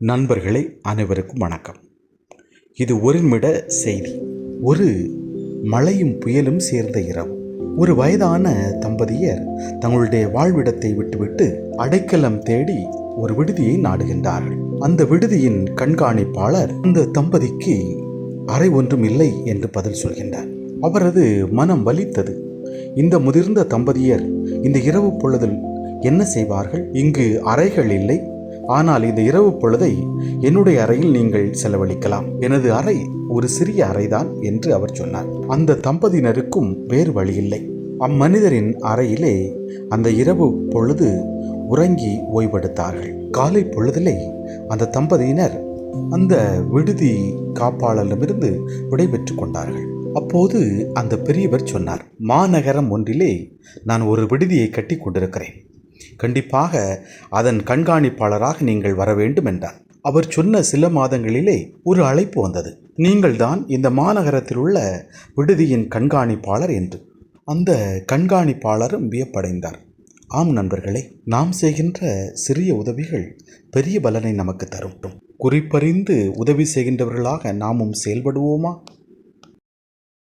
நண்பர்களே, அனைவருக்கும் வணக்கம். இது ஒரு நிமிட செய்தி. ஒரு மழையும் புயலும் சேர்ந்த இரவு. ஒரு வயதான தம்பதியர் தங்களுடைய வாழ்விடத்தை விட்டுவிட்டு அடைக்கலம் தேடி ஒரு விடுதியை நாடுகின்றார்கள். அந்த விடுதியின் கண்காணிப்பாளர் அந்த தம்பதிக்கு அறை ஒன்றும் இல்லை என்று பதில் சொல்கின்றார். அவரது மனம் வலித்தது. இந்த முதிர்ந்த தம்பதியர் இந்த இரவு பொழுதில் என்ன செய்வார்கள்? இங்கு அறைகள் இல்லை, ஆனால் இந்த இரவு பொழுதை என்னுடைய அறையில் நீங்கள் செலவழிக்கலாம். எனது அறை ஒரு சிறிய அறைதான் என்று அவர் சொன்னார். அந்த தம்பதியினருக்கும் வேறு வழியில்லை. அம்மனிதரின் அறையிலே அந்த இரவு பொழுது உறங்கி ஓய்வெடுத்தார்கள். காலை பொழுதிலே அந்த தம்பதியினர் அந்த விடுதி காப்பாளரிடமிருந்து விடைபெற்று கொண்டார்கள். அப்போது அந்த பெரியவர் சொன்னார், மாநகரம் ஒன்றிலே நான் ஒரு விடுதியை கட்டி கொண்டிருக்கிறேன். கண்டிப்பாக அதன் கண்காணிப்பாளராக நீங்கள் வர வேண்டும் என்றார். அவர் சொன்ன சில மாதங்களிலே ஒரு அழைப்பு வந்தது. நீங்கள் தான் இந்த மாநகரத்தில் உள்ள விடுதியின் கண்காணிப்பாளர் என்று. அந்த கண்காணிப்பாளரும் வியப்படைந்தார். ஆம் நண்பர்களே, நாம் செய்கின்ற சிறிய உதவிகள் பெரிய பலனை நமக்கு தரும். குறிப்பறிந்து உதவி செய்கின்றவர்களாக நாமும் செயல்படுவோமா?